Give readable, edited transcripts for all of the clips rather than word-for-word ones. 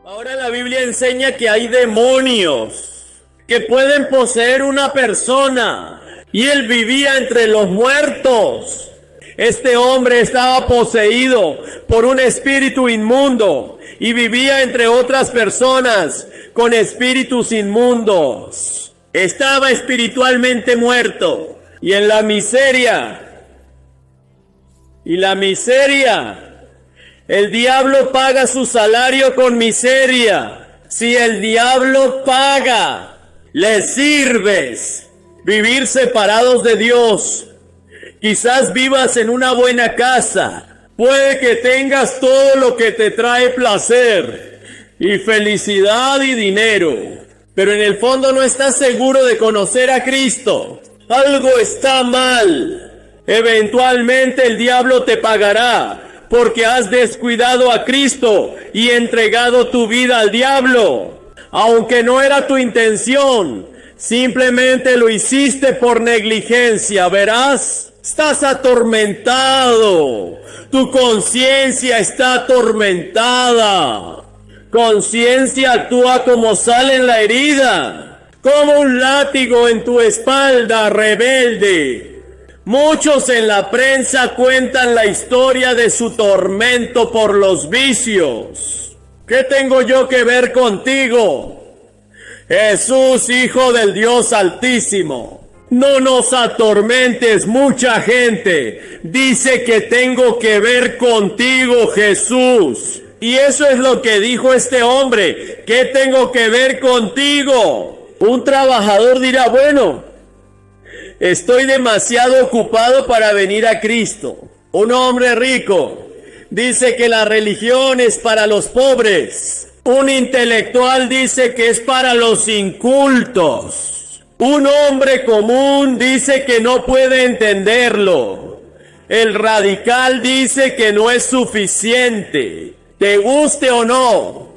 Ahora la Biblia enseña que hay demonios que pueden poseer una persona, y él vivía entre los muertos. Este hombre estaba poseído por un espíritu inmundo y vivía entre otras personas con espíritus inmundos. Estaba espiritualmente muerto y en la miseria. Y la miseria, el diablo paga su salario con miseria. Si el diablo paga, le sirves. Vivir separados de Dios. Quizás vivas en una buena casa. Puede que tengas todo lo que te trae placer y felicidad y dinero, pero en el fondo no estás seguro de conocer a Cristo. Algo está mal. Eventualmente el diablo te pagará porque has descuidado a Cristo y entregado tu vida al diablo. Aunque no era tu intención, simplemente lo hiciste por negligencia, verás. Estás atormentado. Tu conciencia está atormentada. Conciencia actúa como sal en la herida, como un látigo en tu espalda, rebelde. Muchos en la prensa cuentan la historia de su tormento por los vicios. ¿Qué tengo yo que ver contigo? Jesús, Hijo del Dios Altísimo. No nos atormentes, mucha gente dice que tengo que ver contigo, Jesús. Y eso es lo que dijo este hombre, ¿qué tengo que ver contigo? Un trabajador dirá, bueno, estoy demasiado ocupado para venir a Cristo. Un hombre rico dice que la religión es para los pobres. Un intelectual dice que es para los incultos. Un hombre común dice que no puede entenderlo. El radical dice que no es suficiente. Te guste o no,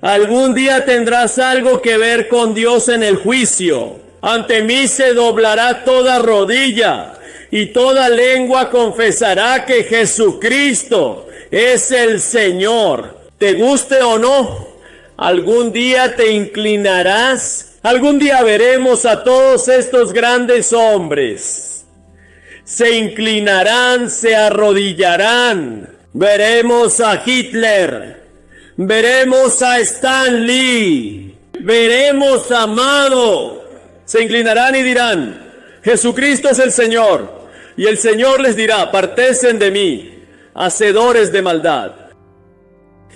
algún día tendrás algo que ver con Dios en el juicio. Ante mí se doblará toda rodilla y toda lengua confesará que Jesucristo es el Señor. Te guste o no, algún día te inclinarás. Algún día veremos a todos estos grandes hombres. Se inclinarán, se arrodillarán. Veremos a Hitler, veremos a Stan Lee, veremos a Mao. Se inclinarán y dirán, Jesucristo es el Señor. Y el Señor les dirá, apartésen de mí, hacedores de maldad.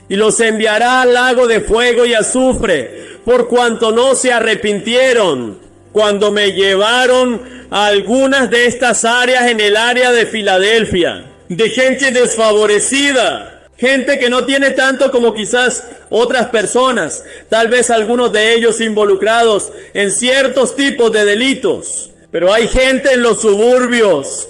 Y los enviará al lago de fuego y azufre, por cuanto no se arrepintieron cuando me llevaron a algunas de estas áreas en el área de Filadelfia. De gente desfavorecida, gente que no tiene tanto como quizás otras personas, tal vez algunos de ellos involucrados en ciertos tipos de delitos, pero hay gente en los suburbios,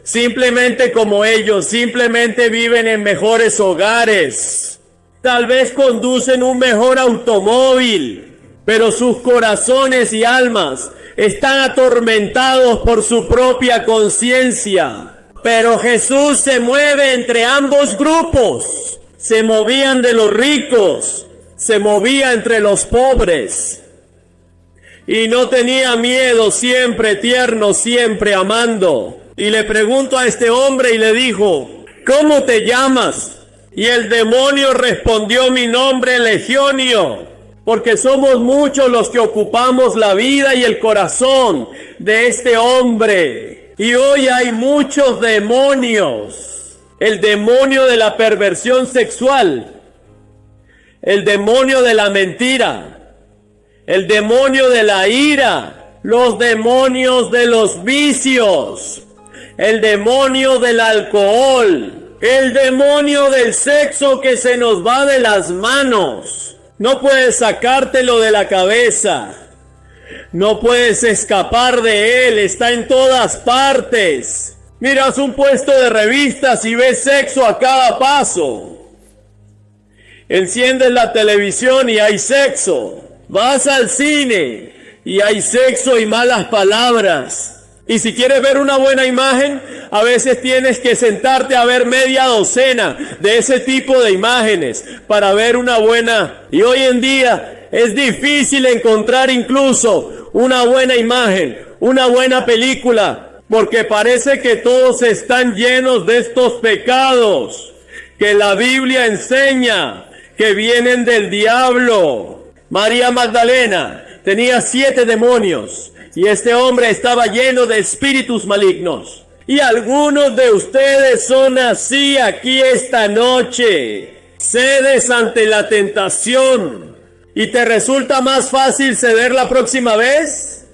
simplemente como ellos, simplemente viven en mejores hogares, tal vez conducen un mejor automóvil, pero sus corazones y almas están atormentados por su propia conciencia. Pero Jesús se mueve entre ambos grupos. Se movían de los ricos, se movía entre los pobres. Y no tenía miedo, siempre tierno, siempre amando. Y le preguntó a este hombre y le dijo, ¿cómo te llamas? Y el demonio respondió, mi nombre es Legionio, porque somos muchos los que ocupamos la vida y el corazón de este hombre. Y hoy hay muchos demonios. El demonio de la perversión sexual, el demonio de la mentira, el demonio de la ira, los demonios de los vicios, el demonio del alcohol, el demonio del sexo que se nos va de las manos. No puedes sacártelo de la cabeza. No puedes escapar de él, está en todas partes. Miras un puesto de revistas y ves sexo a cada paso. Enciendes la televisión y hay sexo. Vas al cine y hay sexo y malas palabras. Y si quieres ver una buena imagen, a veces tienes que sentarte a ver media docena de ese tipo de imágenes para ver una buena. Y hoy en día es difícil encontrar incluso una buena imagen, una buena película, porque parece que todos están llenos de estos pecados que la Biblia enseña que vienen del diablo. María Magdalena tenía 7 demonios. Y este hombre estaba lleno de espíritus malignos. Y algunos de ustedes son así aquí esta noche. Cedes ante la tentación. ¿Y te resulta más fácil ceder la próxima vez?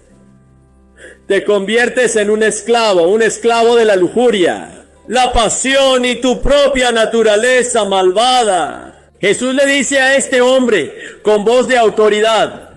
Te conviertes en un esclavo de la lujuria, la pasión y tu propia naturaleza malvada. Jesús le dice a este hombre con voz de autoridad.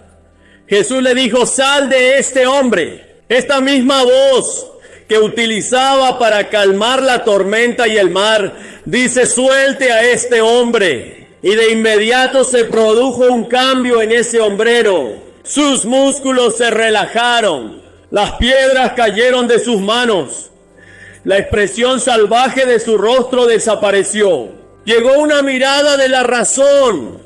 Jesús le dijo, sal de este hombre. Esta misma voz que utilizaba para calmar la tormenta y el mar, dice, suelte a este hombre. Y de inmediato se produjo un cambio en ese hombrero. Sus músculos se relajaron, las piedras cayeron de sus manos, la expresión salvaje de su rostro desapareció. Llegó una mirada de la razón.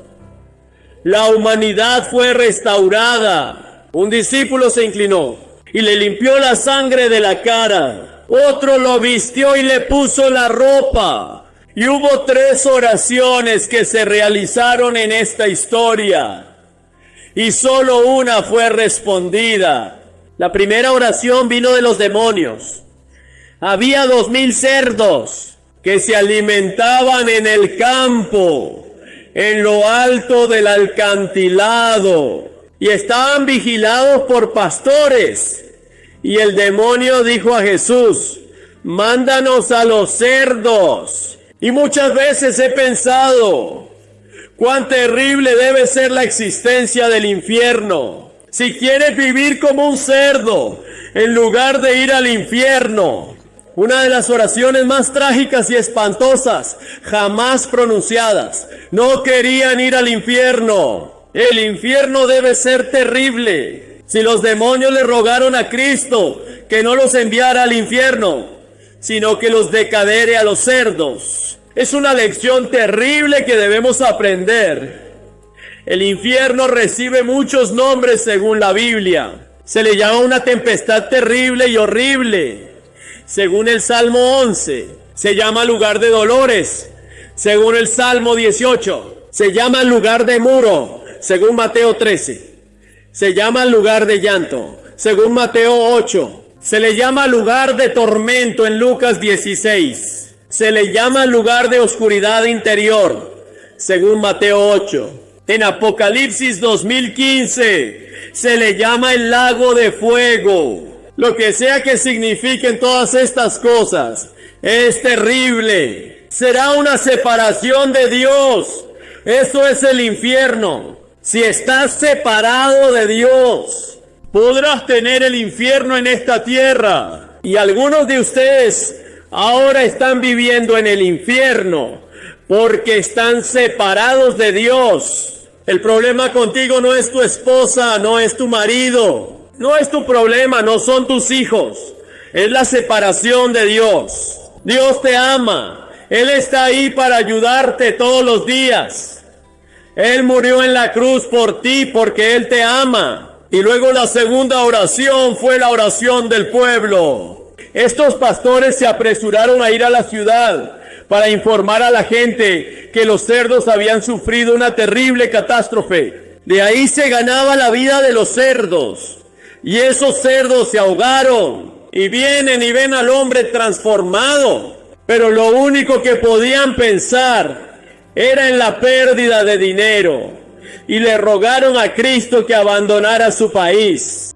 La humanidad fue restaurada. Un discípulo se inclinó y le limpió la sangre de la cara. Otro lo vistió y le puso la ropa. Y hubo 3 oraciones que se realizaron en esta historia. Y solo una fue respondida. La primera oración vino de los demonios. Había 2000 cerdos que se alimentaban en el campo, en lo alto del acantilado, y estaban vigilados por pastores. Y el demonio dijo a Jesús, mándanos a los cerdos. Y muchas veces he pensado, cuán terrible debe ser la existencia del infierno. Si quieres vivir como un cerdo, en lugar de ir al infierno, una de las oraciones más trágicas y espantosas jamás pronunciadas. No querían ir al infierno. El infierno debe ser terrible. Si los demonios le rogaron a Cristo que no los enviara al infierno, sino que los decadere a los cerdos. Es una lección terrible que debemos aprender. El infierno recibe muchos nombres según la Biblia. Se le llama una tempestad terrible y horrible. Según el Salmo 11, se llama lugar de dolores. Según el Salmo 18, se llama lugar de muro. Según Mateo 13, se llama lugar de llanto. Según Mateo 8, se le llama lugar de tormento en Lucas 16. Se le llama lugar de oscuridad interior. Según Mateo 8. En Apocalipsis 2015, se le llama el lago de fuego. Lo que sea que signifiquen todas estas cosas, es terrible. Será una separación de Dios. Eso es el infierno. Si estás separado de Dios, podrás tener el infierno en esta tierra. Y algunos de ustedes ahora están viviendo en el infierno porque están separados de Dios. El problema contigo no es tu esposa, no es tu marido. No es tu problema, no son tus hijos. Es la separación de Dios. Dios te ama. Él está ahí para ayudarte todos los días. Él murió en la cruz por ti porque Él te ama. Y luego la segunda oración fue la oración del pueblo. Estos pastores se apresuraron a ir a la ciudad para informar a la gente que los cerdos habían sufrido una terrible catástrofe. De ahí se ganaba la vida de los cerdos. Y esos cerdos se ahogaron y vienen y ven al hombre transformado. Pero lo único que podían pensar era en la pérdida de dinero. Y le rogaron a Cristo que abandonara su país.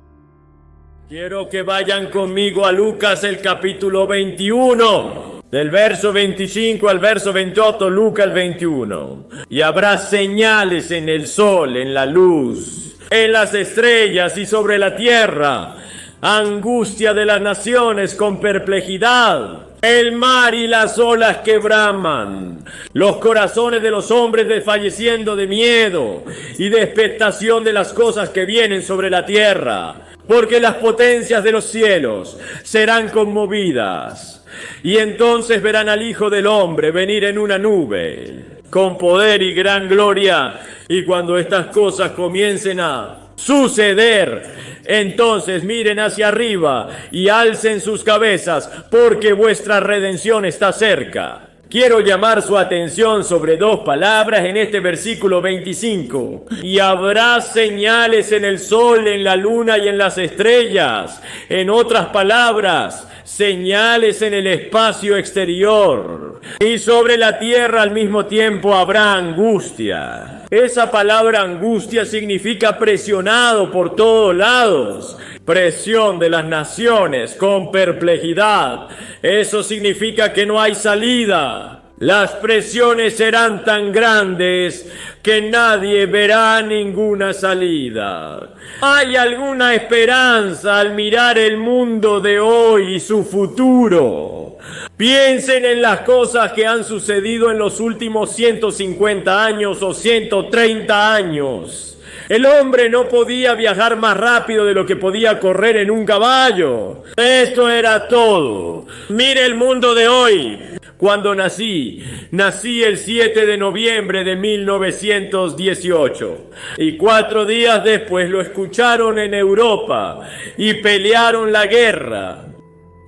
Quiero que vayan conmigo a Lucas el capítulo 21. Del verso 25 al verso 28, Lucas 21. Y habrá señales en el sol, en la luz, en las estrellas y sobre la tierra, angustia de las naciones con perplejidad, el mar y las olas que braman, los corazones de los hombres desfalleciendo de miedo y de expectación de las cosas que vienen sobre la tierra. porque las potencias de los cielos serán conmovidas. Y entonces verán al Hijo del Hombre venir en una nube, con poder y gran gloria. Y cuando estas cosas comiencen a suceder, entonces miren hacia arriba y alcen sus cabezas, porque vuestra redención está cerca. Quiero llamar su atención sobre dos palabras en este versículo 25. Y habrá señales en el sol, en la luna y en las estrellas. En otras palabras, señales en el espacio exterior. Y sobre la tierra al mismo tiempo habrá angustia. Esa palabra angustia significa presionado por todos lados. Presión de las naciones con perplejidad. Eso significa que no hay salida. Las presiones serán tan grandes que nadie verá ninguna salida. ¿Hay alguna esperanza al mirar el mundo de hoy y su futuro? Piensen en las cosas que han sucedido en los últimos 150 años o 130 años. El hombre no podía viajar más rápido de lo que podía correr en un caballo. Esto era todo. Mire el mundo de hoy. Cuando nací el 7 de noviembre de 1918. Y 4 días después lo escucharon en Europa y pelearon la guerra.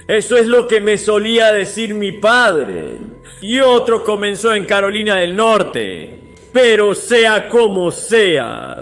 Eso es lo que me solía decir mi padre. Y otro comenzó en Carolina del Norte. Pero sea como sea,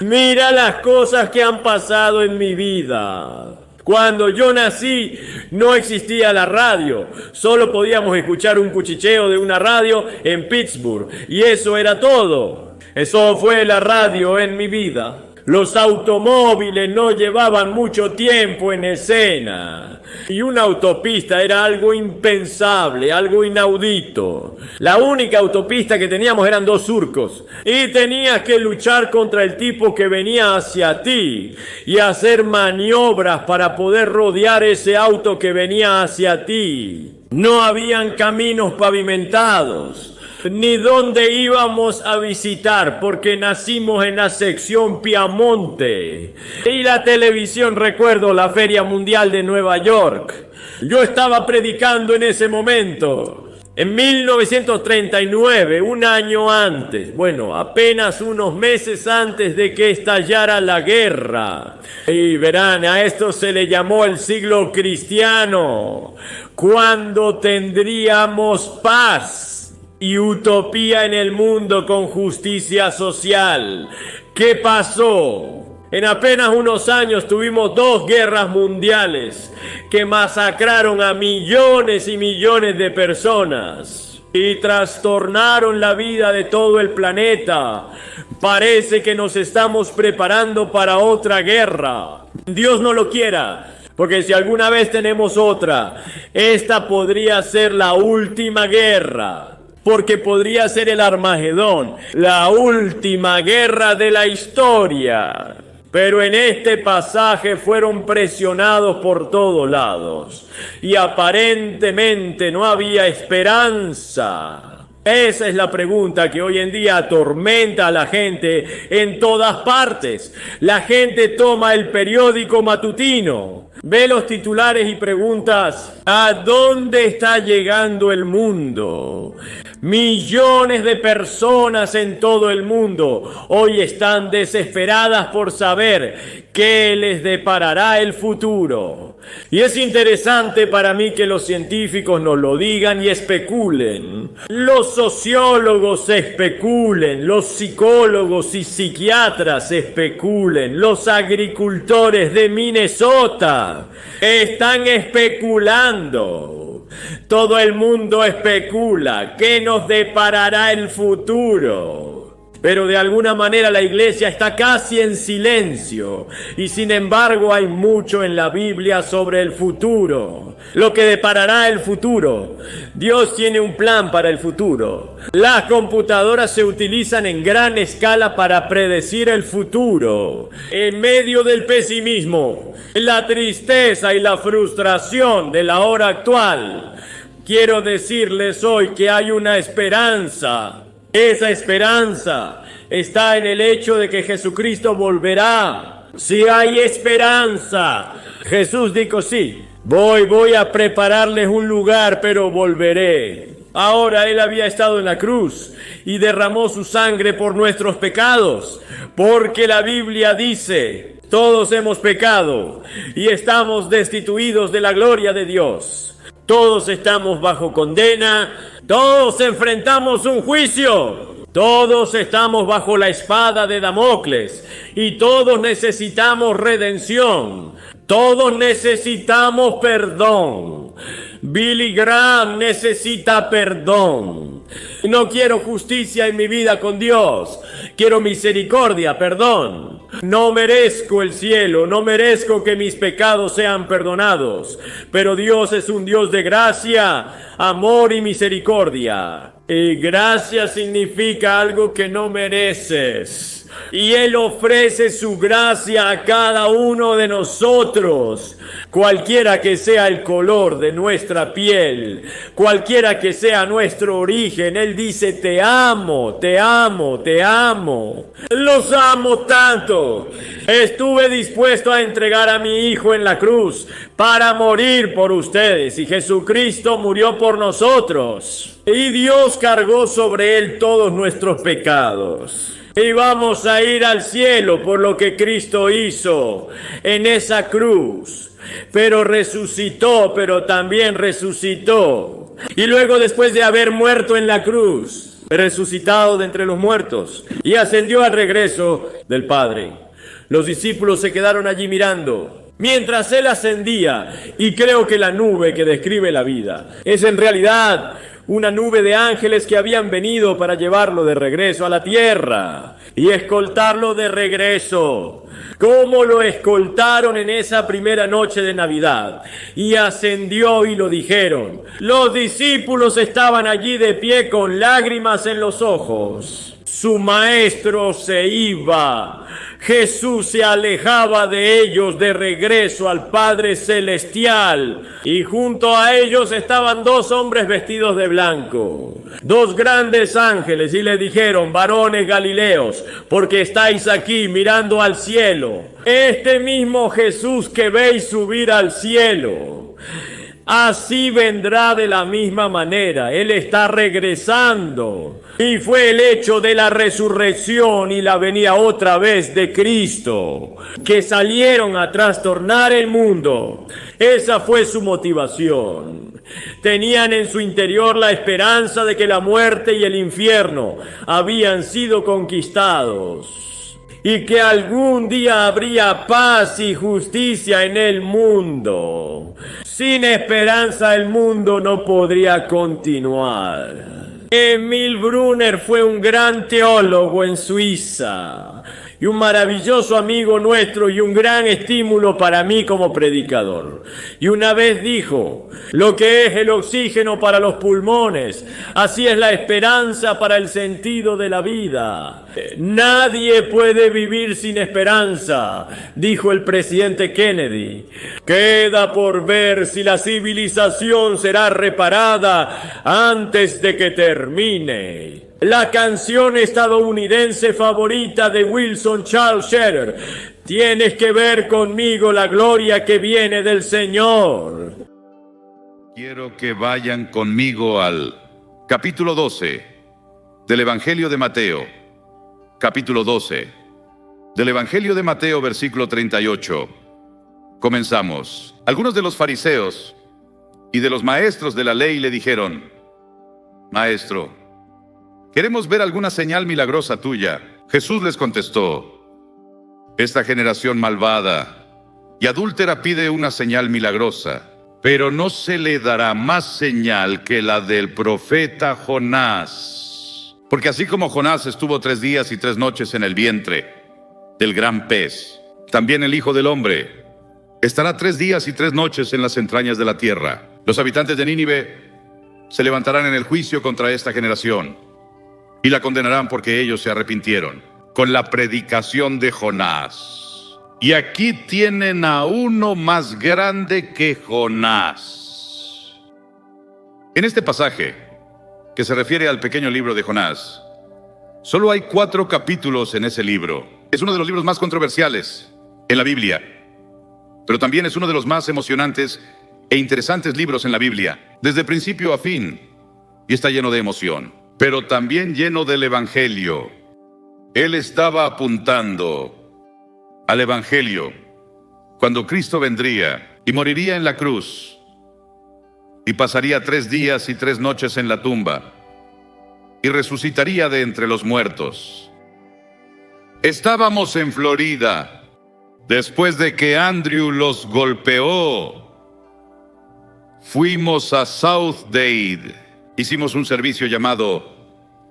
mira las cosas que han pasado en mi vida. Cuando yo nací no existía la radio, solo podíamos escuchar un cuchicheo de una radio en Pittsburgh y eso era todo. Eso fue la radio en mi vida. Los automóviles no llevaban mucho tiempo en escena. Y una autopista era algo impensable, algo inaudito. La única autopista que teníamos eran 2 surcos. Y tenías que luchar contra el tipo que venía hacia ti y hacer maniobras para poder rodear ese auto que venía hacia ti. No habían caminos pavimentados. Ni dónde íbamos a visitar, porque nacimos en la sección Piamonte. Y la televisión, recuerdo la Feria Mundial de Nueva York. Yo estaba predicando en ese momento. En 1939, un año antes, bueno, apenas unos meses antes de que estallara la guerra. Y verán, a esto se le llamó el siglo cristiano, cuando tendríamos paz y utopía en el mundo con justicia social. ¿Qué pasó? En apenas unos años tuvimos 2 guerras mundiales que masacraron a millones y millones de personas y trastornaron la vida de todo el planeta. Parece que nos estamos preparando para otra guerra. Dios no lo quiera, porque si alguna vez tenemos otra, esta podría ser la última guerra. Porque podría ser el Armagedón, la última guerra de la historia. Pero en este pasaje fueron presionados por todos lados y aparentemente no había esperanza. Esa es la pregunta que hoy en día atormenta a la gente en todas partes. La gente toma el periódico matutino, ve los titulares y preguntas: ¿a dónde está llegando el mundo? Millones de personas en todo el mundo hoy están desesperadas por saber qué les deparará el futuro. Y es interesante para mí que los científicos nos lo digan y especulen. Los sociólogos especulen, los psicólogos y psiquiatras especulen, los agricultores de Minnesota están especulando. Todo el mundo especula qué nos deparará el futuro. Pero de alguna manera la iglesia está casi en silencio y sin embargo hay mucho en la Biblia sobre el futuro. Lo que deparará el futuro. Dios tiene un plan para el futuro. Las computadoras se utilizan en gran escala para predecir el futuro. En medio del pesimismo, la tristeza y la frustración de la hora actual, quiero decirles hoy que hay una esperanza. Esa esperanza está en el hecho de que Jesucristo volverá Si hay esperanza. Jesús dijo, sí, voy a prepararles un lugar, pero volveré. Ahora Él había estado en la cruz y derramó su sangre por nuestros pecados, porque la Biblia dice, todos hemos pecado y estamos destituidos de la gloria de Dios. Todos estamos bajo condena, todos enfrentamos un juicio. Todos estamos bajo la espada de Damocles y todos necesitamos redención. Todos necesitamos perdón. Billy Graham necesita perdón. No quiero justicia en mi vida con Dios. Quiero misericordia, perdón. No merezco el cielo, no merezco que mis pecados sean perdonados. Pero Dios es un Dios de gracia, amor y misericordia. Y gracia significa algo que no mereces. Y Él ofrece su gracia a cada uno de nosotros, cualquiera que sea el color de nuestra piel, cualquiera que sea nuestro origen. Él dice, te amo, te amo, te amo. Los amo tanto. Estuve dispuesto a entregar a mi hijo en la cruz para morir por ustedes. Y Jesucristo murió por nosotros. Y Dios cargó sobre Él todos nuestros pecados. Y vamos a ir al cielo por lo que Cristo hizo en esa cruz. Pero resucitó, pero también resucitó. Y luego, después de haber muerto en la cruz, resucitado de entre los muertos, y ascendió al regreso del Padre. Los discípulos se quedaron allí mirando mientras Él ascendía, y creo que la nube que describe la vida es en realidad una nube de ángeles que habían venido para llevarlo de regreso a la tierra y escoltarlo de regreso, como lo escoltaron en esa primera noche de Navidad. Y ascendió y lo dijeron. Los discípulos estaban allí de pie con lágrimas en los ojos. Su maestro se iba. Jesús se alejaba de ellos de regreso al Padre Celestial. Y junto a ellos estaban dos hombres vestidos de blanco, dos grandes ángeles, y le dijeron, varones Galileos, ¿por qué estáis aquí mirando al cielo? Este mismo Jesús que veis subir al cielo, así vendrá de la misma manera. Él está regresando. Y fue el hecho de la resurrección y la venida otra vez de Cristo que salieron a trastornar el mundo. Esa fue su motivación. Tenían en su interior la esperanza de que la muerte y el infierno habían sido conquistados y que algún día habría paz y justicia en el mundo. Sin esperanza el mundo no podría continuar. Emil Brunner fue un gran teólogo en Suiza y un maravilloso amigo nuestro y un gran estímulo para mí como predicador. Y una vez dijo, lo que es el oxígeno para los pulmones, así es la esperanza para el sentido de la vida. Nadie puede vivir sin esperanza, dijo el presidente Kennedy. Queda por ver si la civilización será reparada antes de que termine. La canción estadounidense favorita de Wilson Charles Scherer, tienes que ver conmigo la gloria que viene del Señor. Quiero que vayan conmigo al capítulo 12 del Evangelio de Mateo. Capítulo 12 del Evangelio de Mateo, versículo 38. Comenzamos. Algunos de los fariseos y de los maestros de la ley le dijeron, Maestro, queremos ver alguna señal milagrosa tuya. Jesús les contestó, esta generación malvada y adúltera pide una señal milagrosa, pero no se le dará más señal que la del profeta Jonás. Porque así como Jonás estuvo 3 días y 3 noches en el vientre del gran pez, también el Hijo del Hombre estará 3 días y 3 noches en las entrañas de la tierra. Los habitantes de Nínive se levantarán en el juicio contra esta generación y la condenarán porque ellos se arrepintieron con la predicación de Jonás. Y aquí tienen a uno más grande que Jonás. En este pasaje, que se refiere al pequeño libro de Jonás, solo hay 4 capítulos en ese libro. Es uno de los libros más controversiales en la Biblia, pero también es uno de los más emocionantes e interesantes libros en la Biblia, desde principio a fin, y está lleno de emoción, pero también lleno del Evangelio. Él estaba apuntando al Evangelio, cuando Cristo vendría y moriría en la cruz, y pasaría 3 días y 3 noches en la tumba, y resucitaría de entre los muertos. Estábamos en Florida, después de que Andrew los golpeó. Fuimos a South Dade. Hicimos un servicio llamado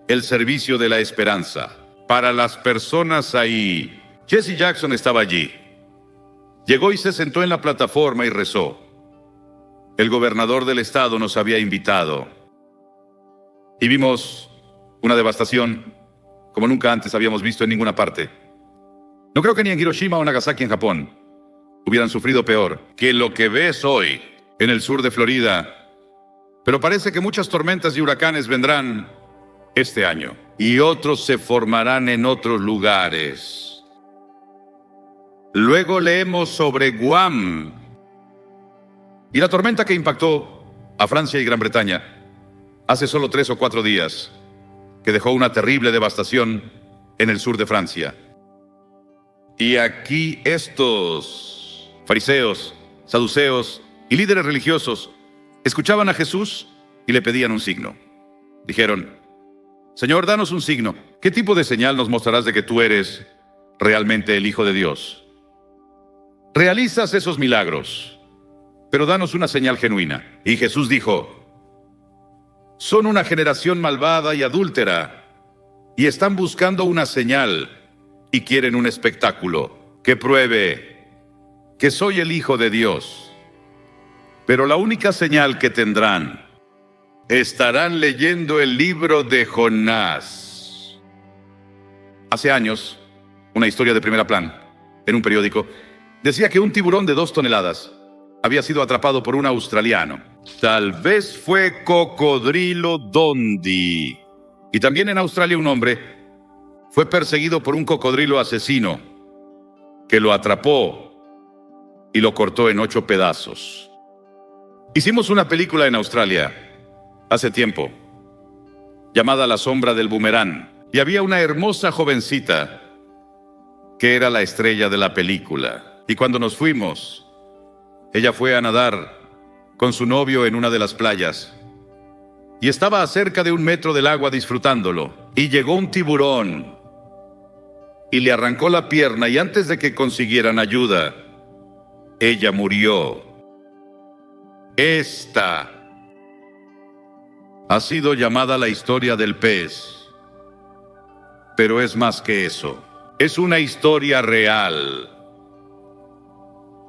el Servicio de la Esperanza. Para las personas ahí, Jesse Jackson estaba allí. Llegó y se sentó en la plataforma y rezó. El gobernador del estado nos había invitado. Y vimos una devastación como nunca antes habíamos visto en ninguna parte. No creo que ni en Hiroshima o Nagasaki en Japón hubieran sufrido peor que lo que ves hoy en el sur de Florida. Pero parece que muchas tormentas y huracanes vendrán este año, y otros se formarán en otros lugares. Luego leemos sobre Guam y la tormenta que impactó a Francia y Gran Bretaña hace solo 3 o 4 días, que dejó una terrible devastación en el sur de Francia. Y aquí estos fariseos, saduceos y líderes religiosos escuchaban a Jesús y le pedían un signo. Dijeron: Señor, danos un signo. ¿Qué tipo de señal nos mostrarás de que tú eres realmente el Hijo de Dios? Realizas esos milagros, pero danos una señal genuina. Y Jesús dijo: son una generación malvada y adúltera, y están buscando una señal, y quieren un espectáculo que pruebe que soy el Hijo de Dios. Pero la única señal que tendrán, estarán leyendo el libro de Jonás. Hace años, una historia de primera plana, en un periódico, decía que un tiburón de 2 toneladas había sido atrapado por un australiano. Tal vez fue Cocodrilo Dundee. Y también en Australia un hombre fue perseguido por un cocodrilo asesino que lo atrapó y lo cortó en 8 pedazos. Hicimos una película en Australia hace tiempo llamada La sombra del boomerang, y había una hermosa jovencita que era la estrella de la película. Y cuando nos fuimos, ella fue a nadar con su novio en una de las playas y estaba a cerca de 1 metro del agua disfrutándolo, y llegó un tiburón y le arrancó la pierna, y antes de que consiguieran ayuda, ella murió. Esta ha sido llamada la historia del pez, pero es más que eso. Es una historia real.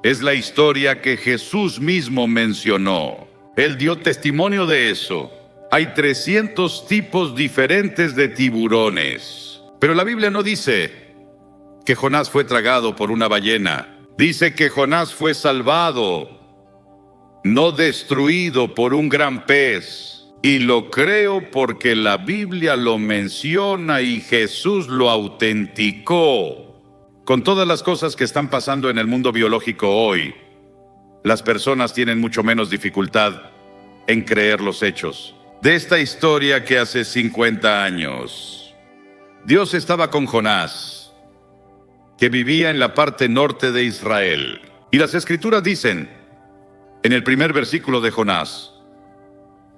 Es la historia que Jesús mismo mencionó. Él dio testimonio de eso. Hay 300 tipos diferentes de tiburones. Pero la Biblia no dice que Jonás fue tragado por una ballena. Dice que Jonás fue salvado, no destruido por un gran pez. Y lo creo porque la Biblia lo menciona y Jesús lo autenticó. Con todas las cosas que están pasando en el mundo biológico hoy, las personas tienen mucho menos dificultad en creer los hechos de esta historia que hace 50 años. Dios estaba con Jonás, que vivía en la parte norte de Israel. Y las Escrituras dicen, en el primer versículo de Jonás: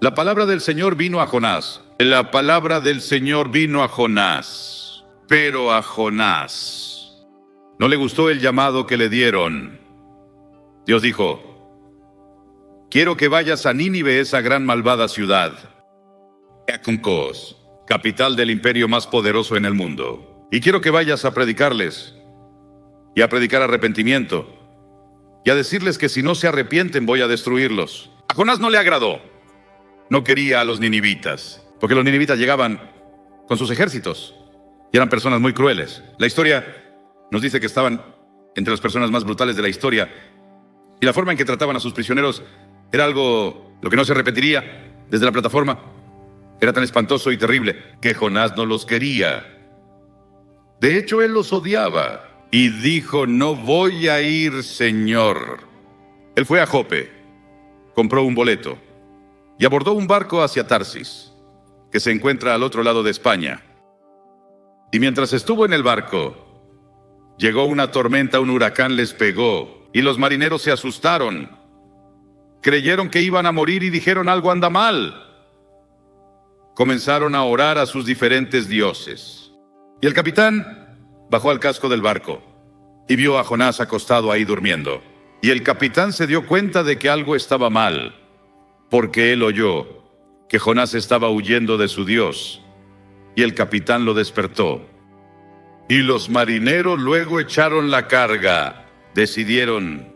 la palabra del Señor vino a Jonás. La palabra del Señor vino a Jonás. Pero a Jonás no le gustó el llamado que le dieron. Dios dijo: quiero que vayas a Nínive, esa gran malvada ciudad, capital del imperio más poderoso en el mundo. Y quiero que vayas a predicarles, y a predicar arrepentimiento, y a decirles que si no se arrepienten voy a destruirlos. A Jonás no le agradó. No quería a los ninivitas, porque los ninivitas llegaban con sus ejércitos, y eran personas muy crueles. La historia nos dice que estaban entre las personas más brutales de la historia, y la forma en que trataban a sus prisioneros era algo lo que no se repetiría desde la plataforma. Era tan espantoso y terrible que Jonás no los quería. De hecho, él los odiaba. y dijo: no voy a ir, Señor. Él fue a Jope, compró un boleto y abordó un barco hacia Tarsis, que se encuentra al otro lado de España. Y mientras estuvo en el barco, llegó una tormenta, un huracán les pegó, y los marineros se asustaron. Creyeron que iban a morir y dijeron: algo anda mal. Comenzaron a orar a sus diferentes dioses. Y el capitán bajó al casco del barco y vio a Jonás acostado ahí durmiendo. Y el capitán se dio cuenta de que algo estaba mal, porque él oyó que Jonás estaba huyendo de su Dios. Y el capitán lo despertó. Y los marineros luego echaron la carga. Decidieron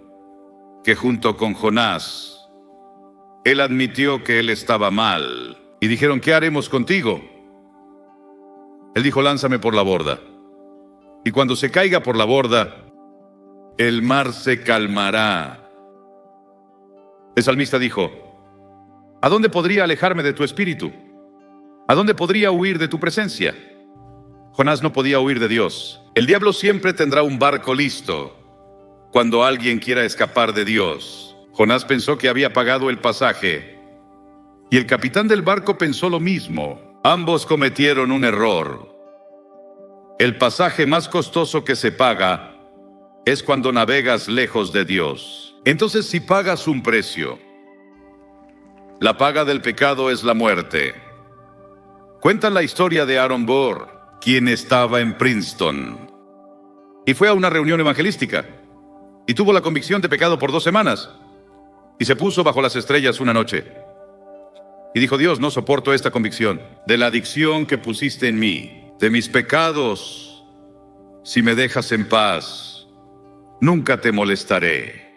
que junto con Jonás, él admitió que él estaba mal. Y dijeron: ¿qué haremos contigo? Él dijo: lánzame por la borda. Y cuando se caiga por la borda, el mar se calmará. El salmista dijo: ¿a dónde podría alejarme de tu espíritu? ¿A dónde podría huir de tu presencia? Jonás no podía huir de Dios. El diablo siempre tendrá un barco listo cuando alguien quiera escapar de Dios. Jonás pensó que había pagado el pasaje, y el capitán del barco pensó lo mismo. Ambos cometieron un error. El pasaje más costoso que se paga es cuando navegas lejos de Dios. Entonces, si pagas un precio, la paga del pecado es la muerte. Cuentan la historia de Aaron Burr, quien estaba en Princeton y fue a una reunión evangelística y tuvo la convicción de pecado por 2 semanas y se puso bajo las estrellas una noche y dijo: Dios, no soporto esta convicción de la adicción que pusiste en mí, de mis pecados. Si me dejas en paz, nunca te molestaré.